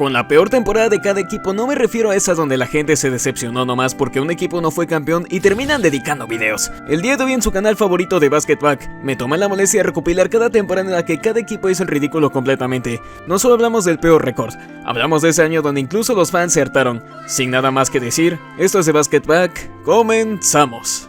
Con la peor temporada de cada equipo no me refiero a esas donde la gente se decepcionó nomás porque un equipo no fue campeón y terminan dedicando videos. El día de hoy en su canal favorito de Basketback me tomé la molestia de recopilar cada temporada en la que cada equipo hizo el ridículo completamente. No solo hablamos del peor récord, hablamos de ese año donde incluso los fans se hartaron. Sin nada más que decir, esto es de Basketback, comenzamos.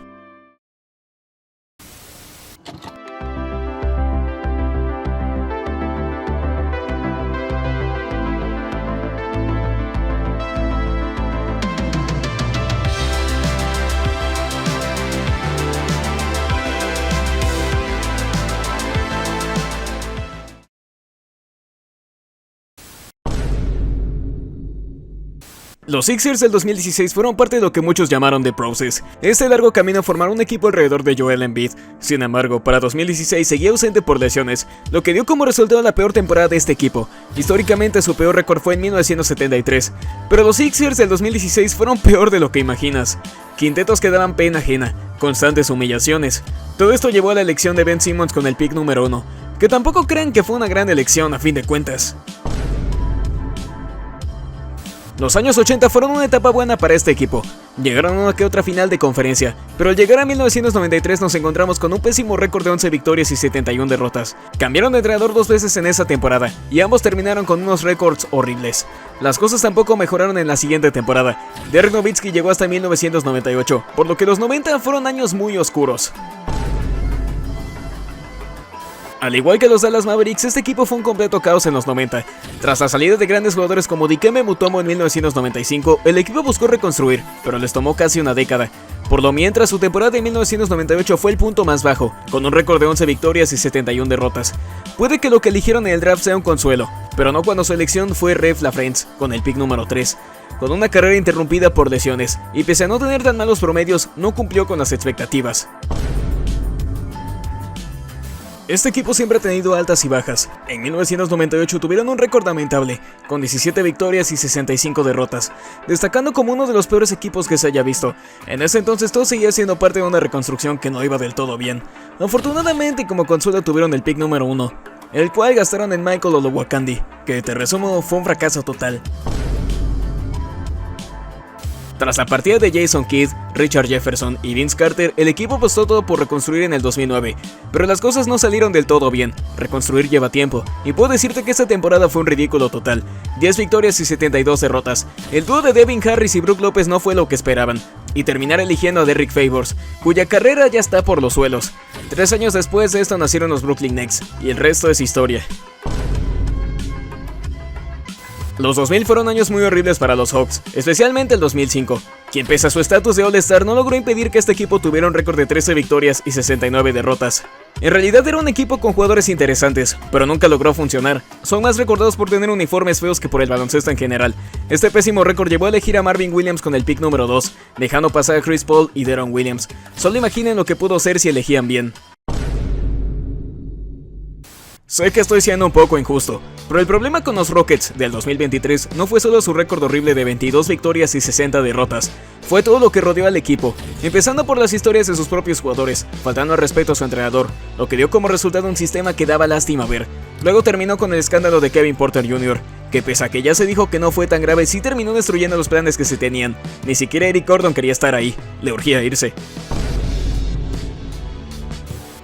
Los Sixers del 2016 fueron parte de lo que muchos llamaron The Process, este largo camino a formar un equipo alrededor de Joel Embiid. Sin embargo, para 2016 seguía ausente por lesiones, lo que dio como resultado la peor temporada de este equipo. Históricamente su peor récord fue en 1973, pero los Sixers del 2016 fueron peor de lo que imaginas. Quintetos que daban pena ajena, constantes humillaciones. Todo esto llevó a la elección de Ben Simmons con el pick número 1, que tampoco crean que fue una gran elección a fin de cuentas. Los años 80 fueron una etapa buena para este equipo. Llegaron a una que otra final de conferencia, pero al llegar a 1993 nos encontramos con un pésimo récord de 11 victorias y 71 derrotas. Cambiaron de entrenador 2 veces en esa temporada, y ambos terminaron con unos récords horribles. Las cosas tampoco mejoraron en la siguiente temporada. Dirk Nowitzki llegó hasta 1998, por lo que los 90 fueron años muy oscuros. Al igual que los Dallas Mavericks, este equipo fue un completo caos en los 90. Tras la salida de grandes jugadores como Dikembe Mutombo en 1995, el equipo buscó reconstruir, pero les tomó casi una década. Por lo mientras, su temporada de 1998 fue el punto más bajo, con un récord de 11 victorias y 71 derrotas. Puede que lo que eligieron en el draft sea un consuelo, pero no cuando su elección fue Rev LaFrentz, con el pick número 3. Con una carrera interrumpida por lesiones, y pese a no tener tan malos promedios, no cumplió con las expectativas. Este equipo siempre ha tenido altas y bajas. En 1998 tuvieron un récord lamentable, con 17 victorias y 65 derrotas, destacando como uno de los peores equipos que se haya visto. En ese entonces todo seguía siendo parte de una reconstrucción que no iba del todo bien. Afortunadamente, como consuelo tuvieron el pick número 1, el cual gastaron en Michael Olowokandi, que te resumo fue un fracaso total. Tras la partida de Jason Kidd, Richard Jefferson y Vince Carter, el equipo apostó todo por reconstruir en el 2009, pero las cosas no salieron del todo bien. Reconstruir lleva tiempo, y puedo decirte que esta temporada fue un ridículo total. 10 victorias y 72 derrotas. El dúo de Devin Harris y Brook López no fue lo que esperaban, y terminar eligiendo a Derrick Favors, cuya carrera ya está por los suelos. 3 años después de esto nacieron los Brooklyn Nets, y el resto es historia. Los 2000 fueron años muy horribles para los Hawks, especialmente el 2005, quien pese a su estatus de All-Star no logró impedir que este equipo tuviera un récord de 13 victorias y 69 derrotas. En realidad era un equipo con jugadores interesantes, pero nunca logró funcionar. Son más recordados por tener uniformes feos que por el baloncesto en general. Este pésimo récord llevó a elegir a Marvin Williams con el pick número 2, dejando pasar a Chris Paul y Deron Williams. Solo imaginen lo que pudo ser si elegían bien. Sé que estoy siendo un poco injusto, pero el problema con los Rockets del 2023 no fue solo su récord horrible de 22 victorias y 60 derrotas, fue todo lo que rodeó al equipo, empezando por las historias de sus propios jugadores, faltando al respeto a su entrenador, lo que dio como resultado un sistema que daba lástima ver. Luego terminó con el escándalo de Kevin Porter Jr., que pese a que ya se dijo que no fue tan grave, sí terminó destruyendo los planes que se tenían. Ni siquiera Eric Gordon quería estar ahí, le urgía irse.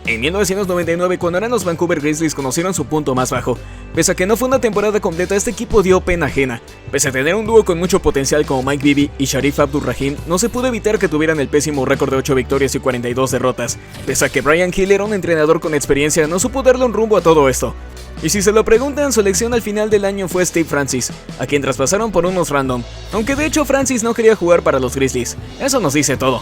En 1999, cuando eran los Vancouver Grizzlies, conocieron su punto más bajo. Pese a que no fue una temporada completa, este equipo dio pena ajena. Pese a tener un dúo con mucho potencial como Mike Bibby y Sharif Abdur-Rahim, no se pudo evitar que tuvieran el pésimo récord de 8 victorias y 42 derrotas. Pese a que Brian Hill era un entrenador con experiencia, no supo darle un rumbo a todo esto. Y si se lo preguntan, su elección al final del año fue Steve Francis, a quien traspasaron por unos random, aunque de hecho Francis no quería jugar para los Grizzlies. Eso nos dice todo.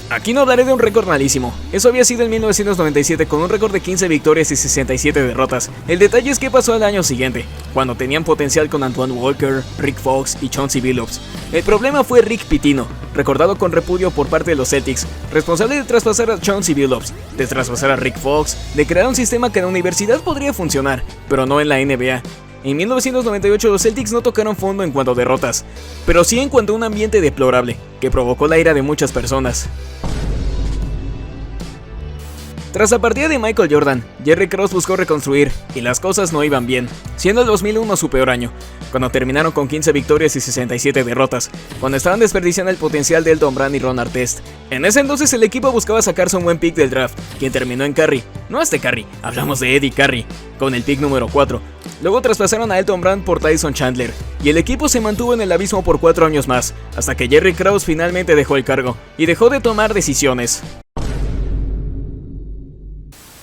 Aquí no hablaré de un récord malísimo, eso había sido en 1997 con un récord de 15 victorias y 67 derrotas. El detalle es que pasó al año siguiente, cuando tenían potencial con Antoine Walker, Rick Fox y Chauncey Billups. El problema fue Rick Pitino, recordado con repudio por parte de los Celtics, responsable de traspasar a Chauncey Billups, de traspasar a Rick Fox, de crear un sistema que en la universidad podría funcionar, pero no en la NBA. En 1998 los Celtics no tocaron fondo en cuanto a derrotas, pero sí en cuanto a un ambiente deplorable, que provocó la ira de muchas personas. Tras la partida de Michael Jordan, Jerry Krause buscó reconstruir y las cosas no iban bien, siendo el 2001 su peor año, cuando terminaron con 15 victorias y 67 derrotas, cuando estaban desperdiciando el potencial de Elton Brand y Ron Artest. En ese entonces el equipo buscaba sacarse un buen pick del draft, quien terminó en Curry, no Curry, hablamos de Eddie Curry, con el pick número 4. Luego traspasaron a Elton Brand por Tyson Chandler, y el equipo se mantuvo en el abismo por 4 años más, hasta que Jerry Krause finalmente dejó el cargo, y dejó de tomar decisiones.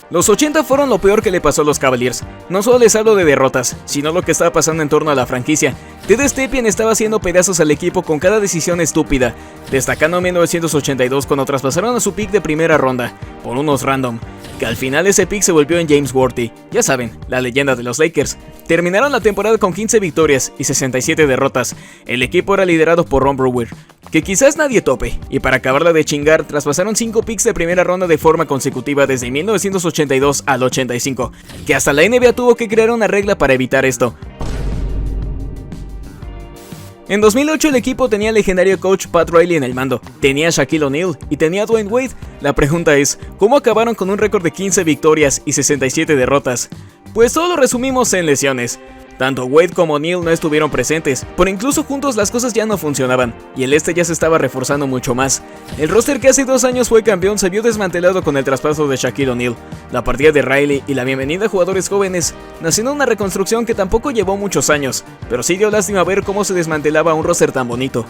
Los 80 fueron lo peor que le pasó a los Cavaliers. No solo les hablo de derrotas, sino lo que estaba pasando en torno a la franquicia. Ted Stepien estaba haciendo pedazos al equipo con cada decisión estúpida, destacando en 1982 cuando traspasaron a su pick de primera ronda, por unos random, que al final ese pick se volvió en James Worthy, ya saben, la leyenda de los Lakers. Terminaron la temporada con 15 victorias y 67 derrotas. El equipo era liderado por Ron Brewer, que quizás nadie tope, y para acabarla de chingar, traspasaron 5 picks de primera ronda de forma consecutiva desde 1982 al 85, que hasta la NBA tuvo que crear una regla para evitar esto. En 2008 el equipo tenía al legendario coach Pat Riley en el mando, tenía a Shaquille O'Neal y tenía a Dwayne Wade. La pregunta es, ¿cómo acabaron con un récord de 15 victorias y 67 derrotas? Pues todo lo resumimos en lesiones. Tanto Wade como O'Neal no estuvieron presentes, pero incluso juntos las cosas ya no funcionaban, y el este ya se estaba reforzando mucho más. El roster que hace 2 años fue campeón se vio desmantelado con el traspaso de Shaquille O'Neal, la partida de Riley y la bienvenida a jugadores jóvenes, naciendo una reconstrucción que tampoco llevó muchos años, pero sí dio lástima ver cómo se desmantelaba un roster tan bonito.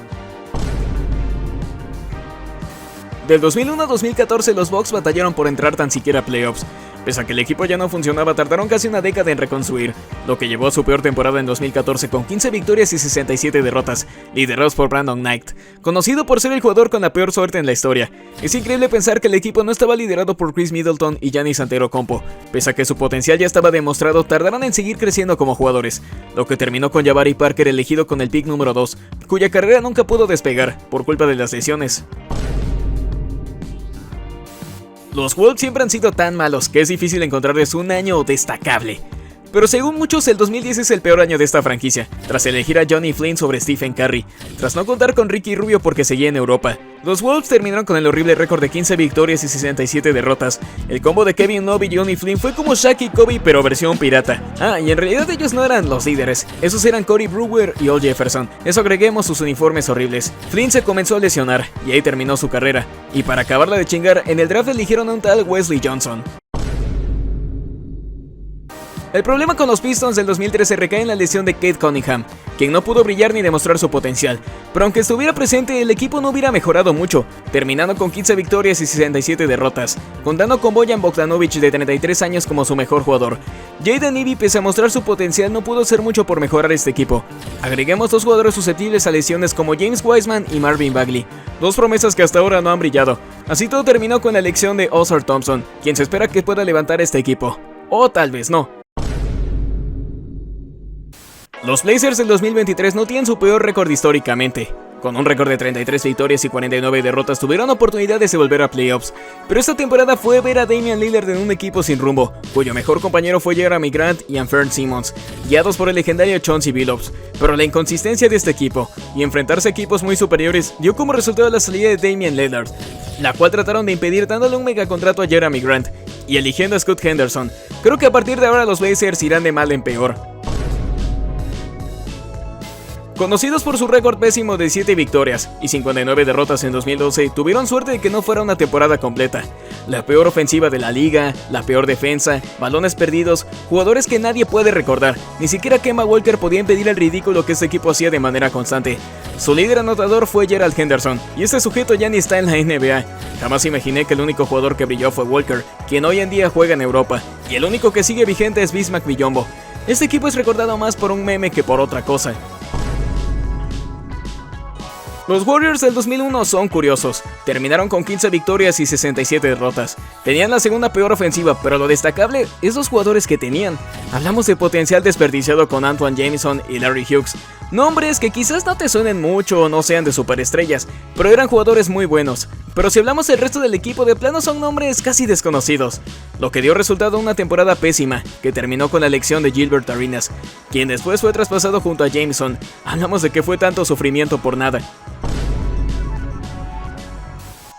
Del 2001 a 2014 los Bucks batallaron por entrar tan siquiera a playoffs. Pese a que el equipo ya no funcionaba, tardaron casi una década en reconstruir, lo que llevó a su peor temporada en 2014 con 15 victorias y 67 derrotas, liderados por Brandon Knight, conocido por ser el jugador con la peor suerte en la historia. Es increíble pensar que el equipo no estaba liderado por Chris Middleton y Giannis Antetokounmpo. Pese a que su potencial ya estaba demostrado, tardaron en seguir creciendo como jugadores, lo que terminó con Jabari Parker elegido con el pick número 2, cuya carrera nunca pudo despegar por culpa de las lesiones. Los Wolves siempre han sido tan malos que es difícil encontrarles un año destacable. Pero según muchos, el 2010 es el peor año de esta franquicia, tras elegir a Johnny Flynn sobre Stephen Curry, tras no contar con Ricky Rubio porque seguía en Europa. Los Wolves terminaron con el horrible récord de 15 victorias y 67 derrotas. El combo de Kevin Love y Johnny Flynn fue como Shaq y Kobe pero versión pirata. Y en realidad ellos no eran los líderes, esos eran Corey Brewer y Al Jefferson. Eso agreguemos sus uniformes horribles. Flynn se comenzó a lesionar y ahí terminó su carrera. Y para acabarla de chingar, en el draft eligieron a un tal Wesley Johnson. El problema con los Pistons del 2013 recae en la lesión de Cade Cunningham, quien no pudo brillar ni demostrar su potencial, pero aunque estuviera presente el equipo no hubiera mejorado mucho, terminando con 15 victorias y 67 derrotas, contando con Bojan Bogdanovic de 33 años como su mejor jugador. Jaden Ivey, pese a mostrar su potencial, no pudo hacer mucho por mejorar este equipo. Agreguemos 2 jugadores susceptibles a lesiones como James Wiseman y Marvin Bagley, 2 promesas que hasta ahora no han brillado. Así todo terminó con la elección de Ausar Thompson, quien se espera que pueda levantar este equipo. O tal vez no. Los Blazers del 2023 no tienen su peor récord históricamente. Con un récord de 33 victorias y 49 derrotas tuvieron oportunidades de volver a playoffs, pero esta temporada fue ver a Damian Lillard en un equipo sin rumbo, cuyo mejor compañero fue Jeremy Grant y Anfern Simmons, guiados por el legendario Chauncey Billups. Pero la inconsistencia de este equipo y enfrentarse a equipos muy superiores dio como resultado la salida de Damian Lillard, la cual trataron de impedir dándole un megacontrato a Jeremy Grant y eligiendo a Scott Henderson. Creo que a partir de ahora los Blazers irán de mal en peor. Conocidos por su récord pésimo de 7 victorias y 59 derrotas en 2012, tuvieron suerte de que no fuera una temporada completa. La peor ofensiva de la liga, la peor defensa, balones perdidos, jugadores que nadie puede recordar. Ni siquiera Kemba Walker podía impedir el ridículo que este equipo hacía de manera constante. Su líder anotador fue Gerald Henderson, y este sujeto ya ni está en la NBA. Jamás imaginé que el único jugador que brilló fue Walker, quien hoy en día juega en Europa, y el único que sigue vigente es Bismack Biyombo. Este equipo es recordado más por un meme que por otra cosa. Los Warriors del 2001 son curiosos, terminaron con 15 victorias y 67 derrotas. Tenían la segunda peor ofensiva, pero lo destacable es los jugadores que tenían. Hablamos de potencial desperdiciado con Antoine Jamison y Larry Hughes. Nombres que quizás no te suenen mucho o no sean de superestrellas, pero eran jugadores muy buenos. Pero si hablamos del resto del equipo, de plano son nombres casi desconocidos, lo que dio resultado a una temporada pésima, que terminó con la elección de Gilbert Arenas, quien después fue traspasado junto a Jameson. Hablamos de que fue tanto sufrimiento por nada.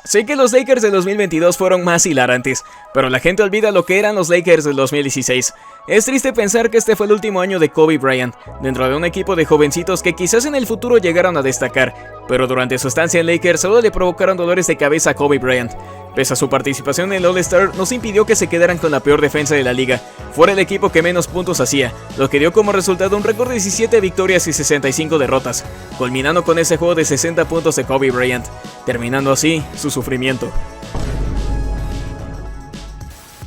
Sé que los Lakers del 2022 fueron más hilarantes, pero la gente olvida lo que eran los Lakers del 2016. Es triste pensar que este fue el último año de Kobe Bryant, dentro de un equipo de jovencitos que quizás en el futuro llegaron a destacar, pero durante su estancia en Lakers solo le provocaron dolores de cabeza a Kobe Bryant. Pese a su participación en el All-Star, nos impidió que se quedaran con la peor defensa de la liga. Fuera el equipo que menos puntos hacía, lo que dio como resultado un récord de 17 victorias y 65 derrotas, culminando con ese juego de 60 puntos de Kobe Bryant, terminando así su sufrimiento.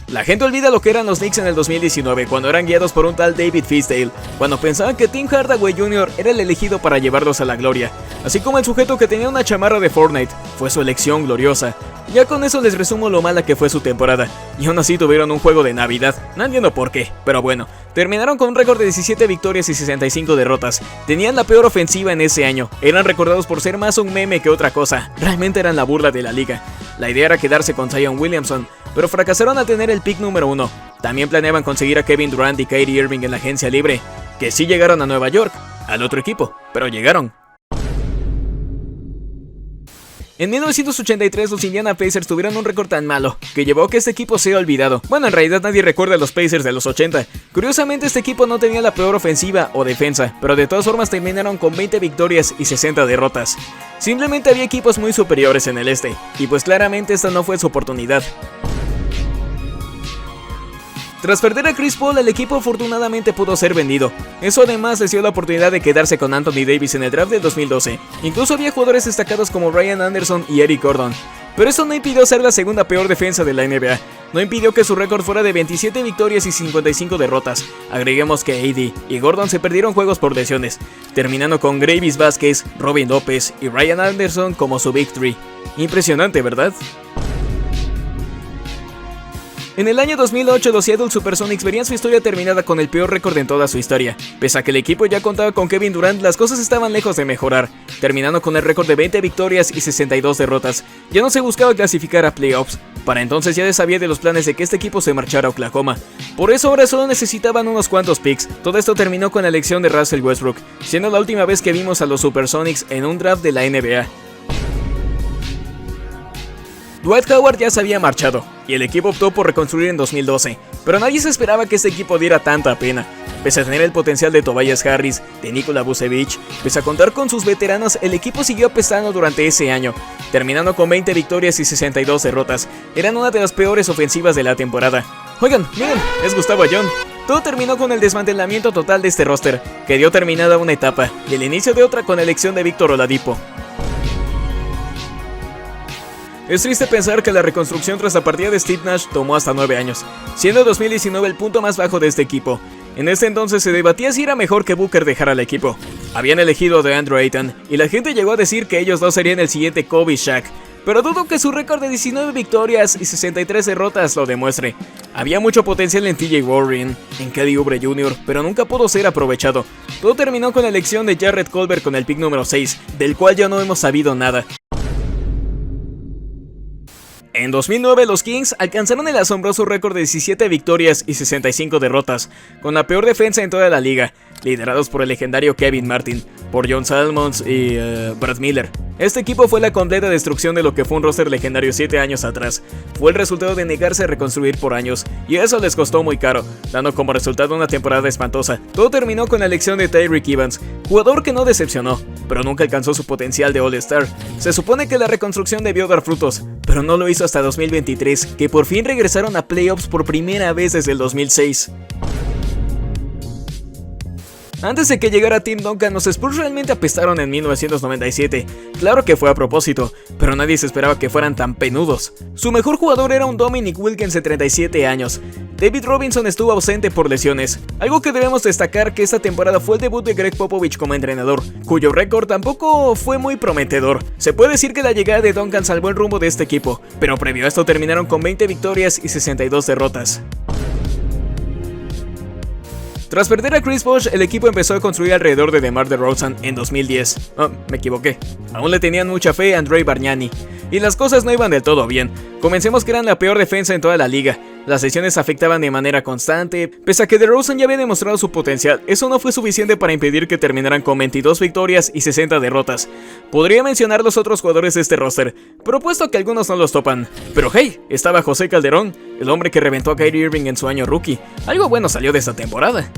La gente olvida lo que eran los Knicks en el 2019, cuando eran guiados por un tal David Fizdale, cuando pensaban que Tim Hardaway Jr. era el elegido para llevarlos a la gloria, así como el sujeto que tenía una chamarra de Fortnite, fue su elección gloriosa. Ya con eso les resumo lo mala que fue su temporada, y aún así tuvieron un juego de Navidad, no entiendo por qué, pero bueno, terminaron con un récord de 17 victorias y 65 derrotas, tenían la peor ofensiva en ese año, eran recordados por ser más un meme que otra cosa, realmente eran la burla de la liga. La idea era quedarse con Zion Williamson, pero fracasaron al tener el pick número 1. También planeaban conseguir a Kevin Durant y Kyrie Irving en la agencia libre, que sí llegaron a Nueva York, al otro equipo, pero llegaron. En 1983 los Indiana Pacers tuvieron un récord tan malo que llevó a que este equipo sea olvidado. Bueno, en realidad nadie recuerda a los Pacers de los 80. Curiosamente este equipo no tenía la peor ofensiva o defensa, pero de todas formas terminaron con 20 victorias y 60 derrotas. Simplemente había equipos muy superiores en el este, y pues claramente esta no fue su oportunidad. Tras perder a Chris Paul, el equipo afortunadamente pudo ser vendido. Eso además les dio la oportunidad de quedarse con Anthony Davis en el draft del 2012. Incluso había jugadores destacados como Ryan Anderson y Eric Gordon. Pero eso no impidió ser la segunda peor defensa de la NBA. No impidió que su récord fuera de 27 victorias y 55 derrotas. Agreguemos que AD y Gordon se perdieron juegos por lesiones, terminando con Gravis Vázquez, Robin López y Ryan Anderson como su Big Three. Impresionante, ¿verdad? En el año 2008, los Seattle Supersonics verían su historia terminada con el peor récord en toda su historia. Pese a que el equipo ya contaba con Kevin Durant, las cosas estaban lejos de mejorar, terminando con el récord de 20 victorias y 62 derrotas. Ya no se buscaba clasificar a playoffs. Para entonces ya se sabía de los planes de que este equipo se marchara a Oklahoma. Por eso ahora solo necesitaban unos cuantos picks. Todo esto terminó con la elección de Russell Westbrook, siendo la última vez que vimos a los Supersonics en un draft de la NBA. Dwight Howard ya se había marchado, y el equipo optó por reconstruir en 2012, pero nadie se esperaba que este equipo diera tanta pena. Pese a tener el potencial de Tobias Harris, de Nikola Vucevic, pese a contar con sus veteranos, el equipo siguió apestando durante ese año, terminando con 20 victorias y 62 derrotas. Eran una de las peores ofensivas de la temporada. Oigan, miren, es Gustavo Ayón. Todo terminó con el desmantelamiento total de este roster, que dio terminada una etapa, y el inicio de otra con la elección de Víctor Oladipo. Es triste pensar que la reconstrucción tras la partida de Steve Nash tomó hasta 9 años, siendo 2019 el punto más bajo de este equipo. En este entonces se debatía si era mejor que Booker dejara el equipo. Habían elegido a DeAndre Ayton, y la gente llegó a decir que ellos dos serían el siguiente Kobe y Shaq, pero dudo que su récord de 19 victorias y 63 derrotas lo demuestre. Había mucho potencial en TJ Warren, en Kelly Oubre Jr., pero nunca pudo ser aprovechado. Todo terminó con la elección de Jarrett Culver con el pick número 6, del cual ya no hemos sabido nada. En 2009 los Kings alcanzaron el asombroso récord de 17 victorias y 65 derrotas, con la peor defensa en toda la liga, liderados por el legendario Kevin Martin, por John Salmons y Brad Miller. Este equipo fue la completa destrucción de lo que fue un roster legendario 7 años atrás. Fue el resultado de negarse a reconstruir por años, y eso les costó muy caro, dando como resultado una temporada espantosa. Todo terminó con la elección de Tyreke Evans, jugador que no decepcionó, pero nunca alcanzó su potencial de All-Star. Se supone que la reconstrucción debió dar frutos, pero no lo hizo hasta 2023, que por fin regresaron a playoffs por primera vez desde el 2006. Antes de que llegara Tim Duncan, los Spurs realmente apestaron en 1997. Claro que fue a propósito, pero nadie se esperaba que fueran tan penudos. Su mejor jugador era un Dominic Wilkins de 37 años. David Robinson estuvo ausente por lesiones. Algo que debemos destacar que esta temporada fue el debut de Greg Popovich como entrenador, cuyo récord tampoco fue muy prometedor. Se puede decir que la llegada de Duncan salvó el rumbo de este equipo, pero previo a esto terminaron con 20 victorias y 62 derrotas. Tras perder a Chris Bosh, el equipo empezó a construir alrededor de DeMar DeRozan en 2010. Me equivoqué. Aún le tenían mucha fe a Andrei Bargnani, y las cosas no iban del todo bien. Comencemos que eran la peor defensa en toda la liga. Las lesiones afectaban de manera constante. Pese a que DeRozan ya había demostrado su potencial, eso no fue suficiente para impedir que terminaran con 22 victorias y 60 derrotas. Podría mencionar los otros jugadores de este roster, pero puesto que algunos no los topan. Pero hey, estaba José Calderón, el hombre que reventó a Kyrie Irving en su año rookie. Algo bueno salió de esta temporada.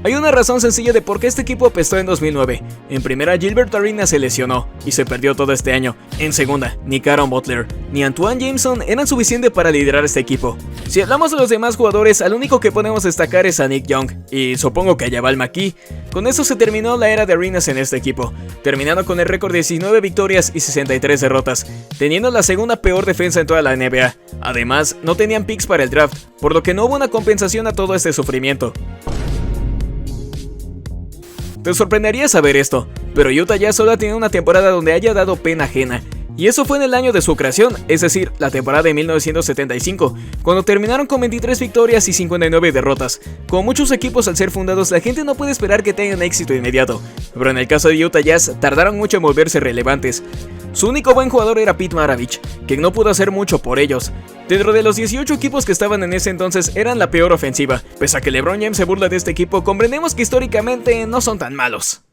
Hay una razón sencilla de por qué este equipo apestó en 2009. En primera, Gilbert Arenas se lesionó y se perdió todo este año. En segunda, ni Caron Butler ni Antoine Jameson eran suficientes para liderar este equipo. Si hablamos de los demás jugadores, al único que podemos destacar es a Nick Young, y supongo que a Javal McKee. Con eso se terminó la era de Arenas en este equipo, terminando con el récord de 19 victorias y 63 derrotas, teniendo la segunda peor defensa en toda la NBA. Además, no tenían picks para el draft, por lo que no hubo una compensación a todo este sufrimiento. Te sorprendería saber esto, pero Utah Jazz solo ha tenido una temporada donde haya dado pena ajena, y eso fue en el año de su creación, es decir, la temporada de 1975, cuando terminaron con 23 victorias y 59 derrotas. Como muchos equipos al ser fundados, la gente no puede esperar que tengan éxito inmediato, pero en el caso de Utah Jazz tardaron mucho en volverse relevantes. Su único buen jugador era Pete Maravich, quien no pudo hacer mucho por ellos. Dentro de los 18 equipos que estaban en ese entonces eran la peor ofensiva. Pese a que LeBron James se burla de este equipo, comprendemos que históricamente no son tan malos.